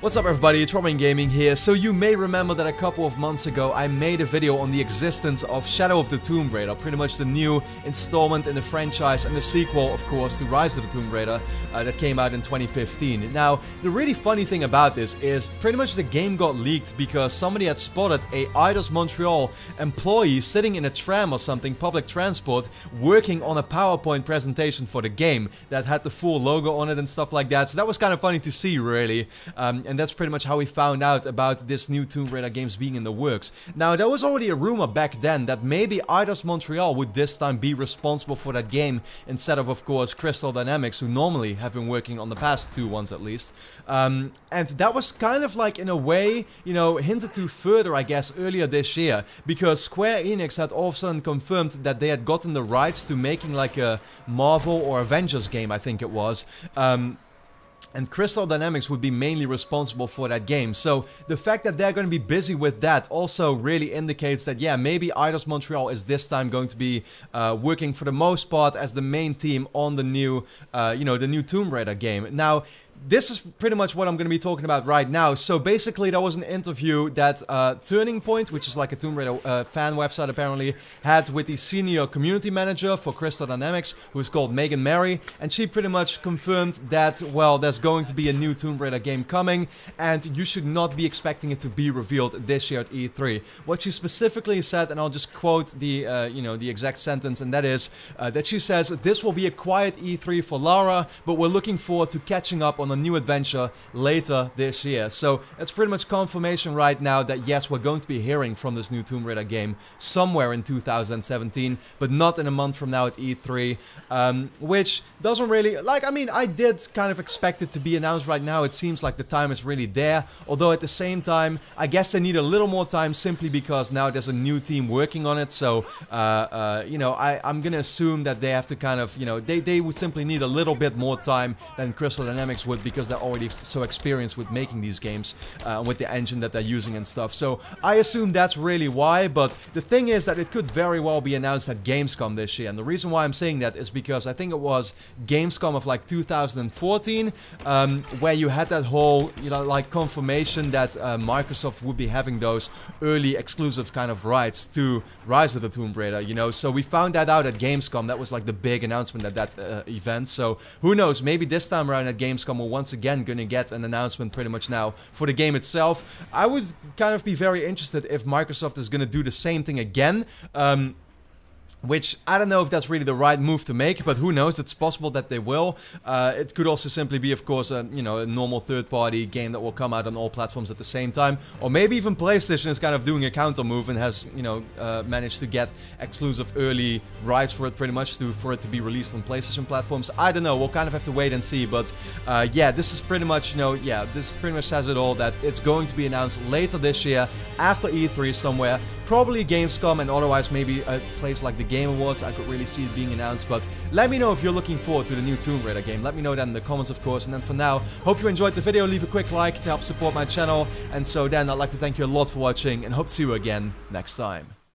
What's up everybody, it's Robin Gaming here. So you may remember that a couple of months ago I made a video on the existence of Shadow of the Tomb Raider, pretty much the new installment in the franchise and the sequel, of course, to Rise of the Tomb Raider that came out in 2015. Now, the really funny thing about this is pretty much the game got leaked because somebody had spotted a Eidos Montreal employee sitting in a tram or something, public transport, working on a PowerPoint presentation for the game that had the full logo on it and stuff like that. So that was kind of funny to see, really. And that's pretty much how we found out about this new Tomb Raider games being in the works. Now, there was already a rumor back then that maybe Eidos Montreal would this time be responsible for that game instead of course, Crystal Dynamics, who normally have been working on the past two ones at least. And that was kind of like, in a way, you know, hinted to further, I guess, earlier this year, because Square Enix had all of a sudden confirmed that they had gotten the rights to making like a Marvel or Avengers game, I think it was. And Crystal Dynamics would be mainly responsible for that game. So the fact that they're going to be busy with that also really indicates that, yeah, maybe Eidos Montreal is this time going to be working for the most part as the main team on the new, you know, the new Tomb Raider game. Now, this is pretty much what I'm going to be talking about right now. So basically there was an interview that Turning Point, which is like a Tomb Raider fan website apparently, had with the senior community manager for Crystal Dynamics, who's called Megan Mary, and she pretty much confirmed that, well, there's going to be a new Tomb Raider game coming, and you should not be expecting it to be revealed this year at E3. What she specifically said, and I'll just quote the, you know, the exact sentence, and that is that she says, "This will be a quiet E3 for Lara, but we're looking forward to catching up on a new adventure later this year." So it's pretty much confirmation right now that yes, we're going to be hearing from this new Tomb Raider game somewhere in 2017, but not in a month from now at E3, which doesn't really, like, I mean, I did kind of expect it to be announced right now. It seems like the time is really there, although at the same time, I guess they need a little more time simply because now there's a new team working on it. So, you know, I'm gonna assume that they have to kind of, you know, they would simply need a little bit more time than Crystal Dynamics would, because they're already so experienced with making these games, with the engine that they're using and stuff. So I assume that's really why, but the thing is that it could very well be announced at Gamescom this year. And the reason why I'm saying that is because I think it was Gamescom of like 2014, where you had that whole, you know, like confirmation that Microsoft would be having those early exclusive kind of rights to Rise of the Tomb Raider, you know. So we found that out at Gamescom. That was like the big announcement at that event. So who knows, maybe this time around at Gamescom we're once again gonna get an announcement pretty much now for the game itself. I would kind of be very interested if Microsoft is gonna do the same thing again. Which, I don't know if that's really the right move to make, but who knows, it's possible that they will. It could also simply be, of course, you know, a normal third-party game that will come out on all platforms at the same time. Or maybe even PlayStation is kind of doing a counter move and has, you know, managed to get exclusive early rights for it pretty much for it to be released on PlayStation platforms. I don't know, we'll kind of have to wait and see, but yeah, this is pretty much, you know, yeah, this pretty much says it all, that it's going to be announced later this year, after E3 somewhere, probably Gamescom, and otherwise maybe a place like the Game Awards. I could really see it being announced, but let me know if you're looking forward to the new Tomb Raider game. Let me know that in the comments, of course, and then for now, hope you enjoyed the video. Leave a quick like to help support my channel, and so then I'd like to thank you a lot for watching, and hope to see you again next time.